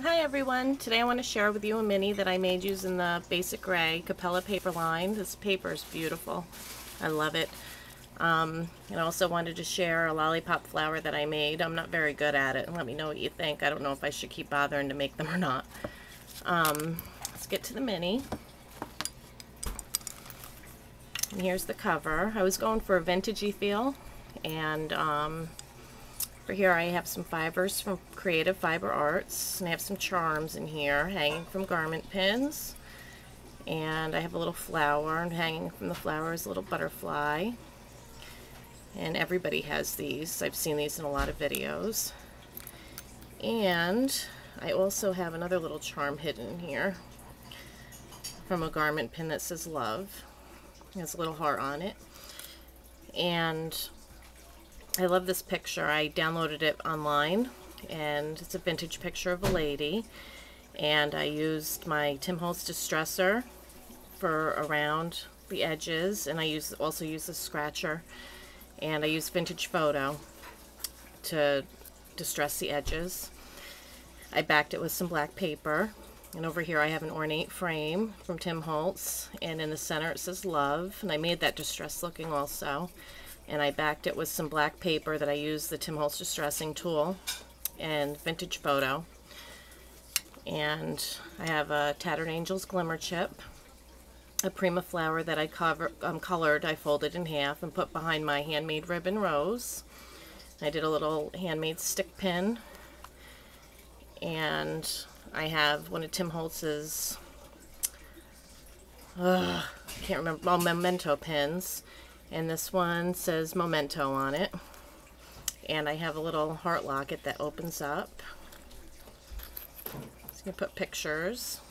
Hi everyone, today I want to share with you a mini that I made using the basic gray Cappella paper line. This paper is beautiful. I love it. And I also wanted to share a lollipop flower that I made. I'm not very good at it. Let me know what you think. I don't know if I should keep bothering to make them or not. Let's get to the mini. And here's the cover. I was going for a vintagey feel, and for here I have some fibers from Creative Fiber Arts, and I have some charms in here hanging from garment pins, and I have a little flower, and hanging from the flower is a little butterfly, and everybody has these. I've seen these in a lot of videos. And I also have another little charm hidden here from a garment pin that says love. It has a little heart on it, and I love this picture. I downloaded it online, and it's a vintage picture of a lady, and I used my Tim Holtz distresser for around the edges, and I also use a scratcher, and I use Vintage Photo to distress the edges. I backed it with some black paper, and over here I have an ornate frame from Tim Holtz, and in the center it says love, and I made that distress looking also. And I backed it with some black paper that I used the Tim Holtz distressing tool and Vintage Photo. And I have a Tattered Angels glimmer chip, a Prima flower that I colored. I folded in half and put behind my handmade ribbon rose. I did a little handmade stick pin, and I have one of Tim Holtz's I can't remember, memento pins. And this one says Memento on it. And I have a little heart locket that opens up. So I'm going to put pictures.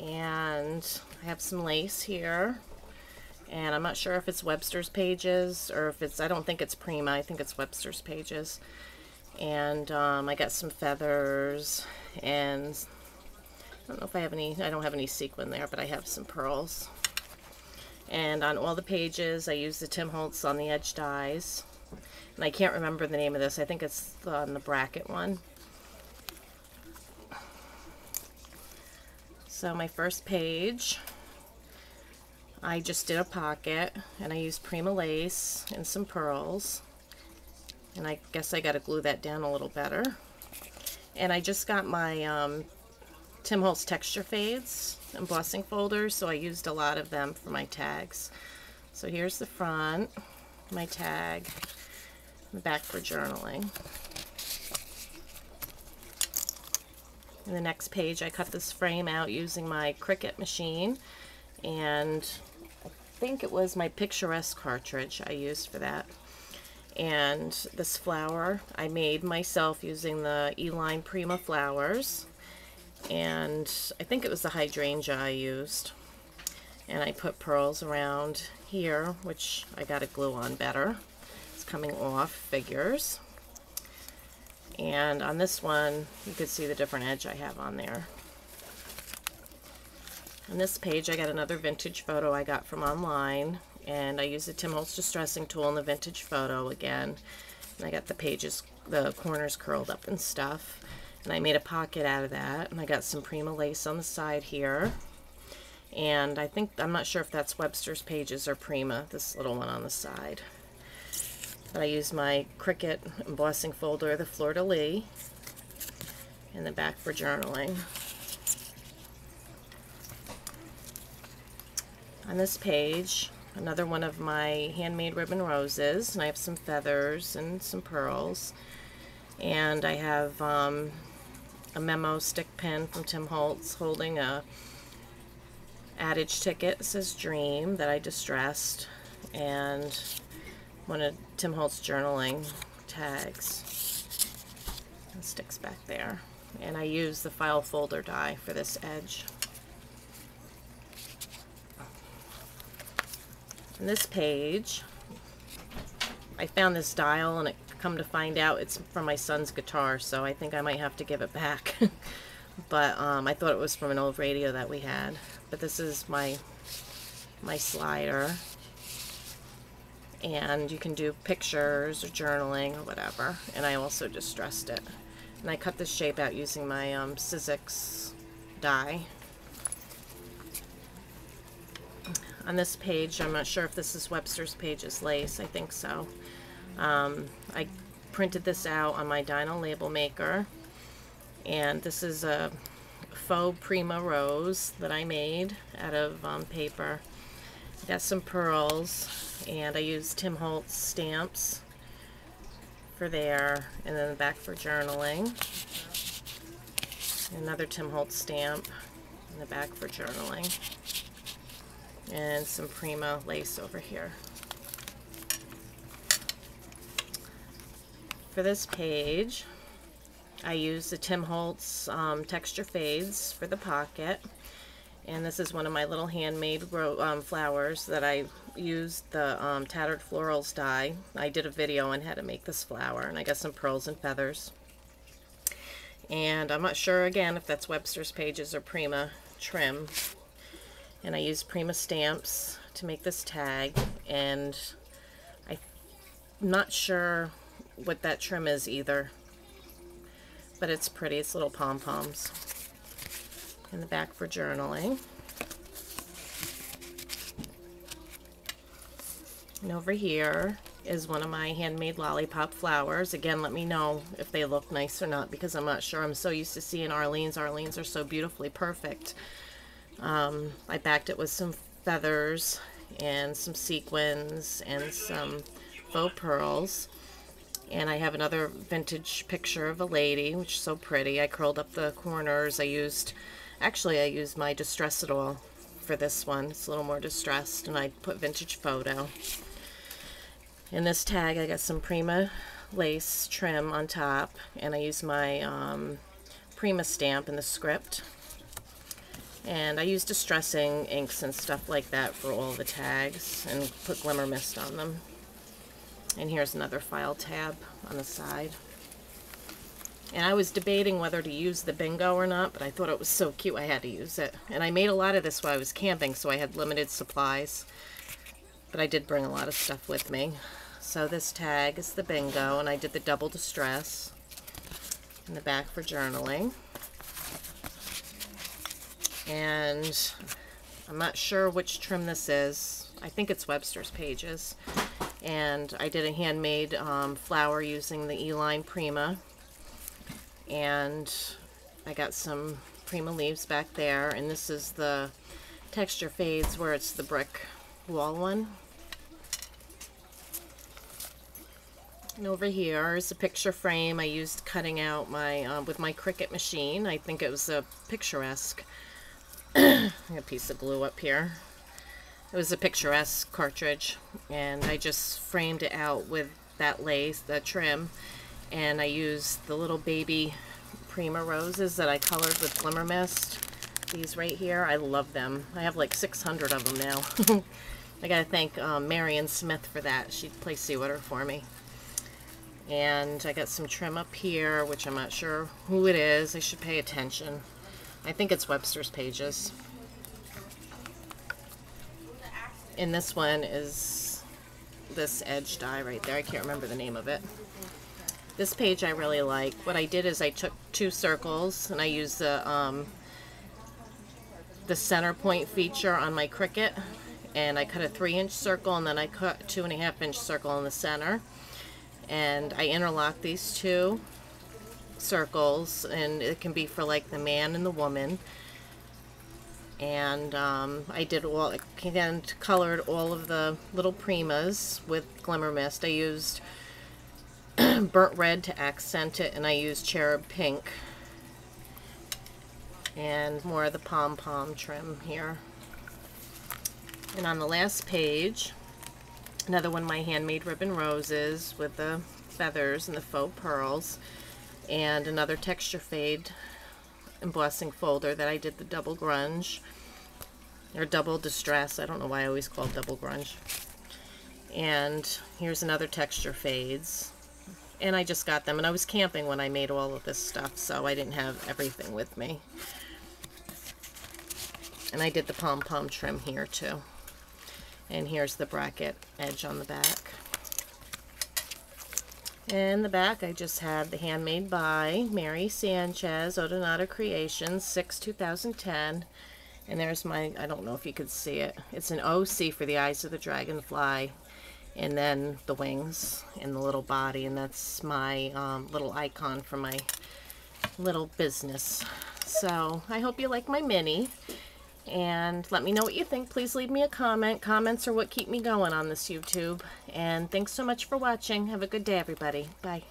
And I have some lace here. And I'm not sure if it's Webster's Pages or if it's, I don't think it's Prima, I think it's Webster's Pages. And I got some feathers, and I don't know if I have any, I don't have any sequin there, but I have some pearls. And on all the pages, I use the Tim Holtz on the edge dies. And I can't remember the name of this. I think it's on the bracket one. So my first page, I just did a pocket, and I used Prima lace and some pearls. And I guess I got to glue that down a little better. And I just got my Tim Holtz texture fades embossing folders, so I used a lot of them for my tags. So here's the front, my tag, the back for journaling. In the next page I cut this frame out using my Cricut machine, and I think it was my Picturesque cartridge I used for that. And this flower I made myself using the E-Line Prima flowers. And I think it was the hydrangea I used, and I put pearls around here, which I got to glue on better. It's coming off figures, and on this one you could see the different edge I have on there. On this page I got another Vintage Photo I got from online, and I used the Tim Holtz distressing tool in the Vintage Photo again, and I got the pages, the corners curled up and stuff. And I made a pocket out of that, and I got some Prima lace on the side here. And I think, I'm not sure if that's Webster's Pages or Prima, this little one on the side. But I used my Cricut embossing folder, the fleur-de-lis, in the back for journaling. On this page, another one of my handmade ribbon roses, and I have some feathers and some pearls. And I have a memo stick pin from Tim Holtz holding a adage ticket that says Dream that I distressed, and one of Tim Holtz journaling tags. It sticks back there. And I use the file folder die for this edge. On this page, I found this dial, and it come to find out it's from my son's guitar, so I think I might have to give it back. But I thought it was from an old radio that we had. But this is my slider, and you can do pictures or journaling or whatever. And I also distressed it And I cut this shape out using my Sizzix die. On this page, I'm not sure if this is Webster's Pages lace. I think so. I printed this out on my Dino label maker. And this is a faux Prima rose that I made out of paper. I got some pearls, and I used Tim Holtz stamps for there, and then the back for journaling. Another Tim Holtz stamp in the back for journaling. And some Prima lace over here. For this page, I used the Tim Holtz texture fades for the pocket, and this is one of my little handmade flowers that I used the Tattered Florals die. I did a video on how to make this flower, and I got some pearls and feathers. And I'm not sure again if that's Webster's Pages or Prima trim. And I used Prima stamps to make this tag, and I'm not sure what that trim is either, but it's pretty. It's little pom-poms. In the back for journaling. And over here is one of my handmade lollipop flowers. Again, let me know if they look nice or not, because I'm not sure. I'm so used to seeing Arlene's. Arlene's are so beautifully perfect. I backed it with some feathers and some sequins and some faux pearls. And I have another vintage picture of a lady, which is so pretty. I curled up the corners. I used my Distress It All for this one. It's a little more distressed, and I put vintage photo. In this tag, I got some Prima lace trim on top, and I used my Prima stamp in the script. And I used distressing inks and stuff like that for all the tags, and put glimmer mist on them. And here's another file tab on the side. And I was debating whether to use the bingo or not, but I thought it was so cute I had to use it. And I made a lot of this while I was camping, so I had limited supplies. But I did bring a lot of stuff with me. So this tag is the bingo, and I did the double distress in the back for journaling. And I'm not sure which trim this is. I think it's Webster's Pages. And I did a handmade flower using the E-line Prima. And I got some Prima leaves back there. And this is the texture fades where it's the brick wall one. And over here is a picture frame I used cutting out my with my Cricut machine. I think it was a Picturesque. I got a piece of glue up here. It was a Picturesque cartridge, and I just framed it out with that lace, the trim, and I used the little baby Prima roses that I colored with glimmer mist. These right here, I love them. I have like 600 of them now. I gotta thank Marion Smith for that. She plays sea water for me. And I got some trim up here, which I'm not sure who it is. I should pay attention. I think it's Webster's Pages. And this one is this edge die right there. I can't remember the name of it. This page I really like. What I did is I took 2 circles, and I used the center point feature on my Cricut, and I cut a 3-inch circle, and then I cut a 2.5-inch circle in the center, and I interlocked these 2 circles, and it can be for like the man and the woman. And I did colored all of the little Primas with glimmer mist. I used burnt red to accent it, and I used cherub pink. And more of the pom-pom trim here. And on the last page, another one of my handmade ribbon roses with the feathers and the faux pearls. And another texture fade embossing folder that I did the double grunge, or double distress. I don't know why I always call it double grunge. And here's another texture fades. And I just got them, and I was camping when I made all of this stuff, so I didn't have everything with me. And I did the pom-pom trim here too. And here's the bracket edge on the back. In the back, I just had the Handmade by Mary Sanchez, Odonata Creations, 6/2010. And there's my, I don't know if you could see it. It's an OC for the eyes of the dragonfly. And then the wings and the little body. And that's my little icon for my little business. So I hope you like my mini. And let me know what you think. Please leave me a comment. Comments are what keep me going on this YouTube. And thanks so much for watching. Have a good day, everybody. Bye.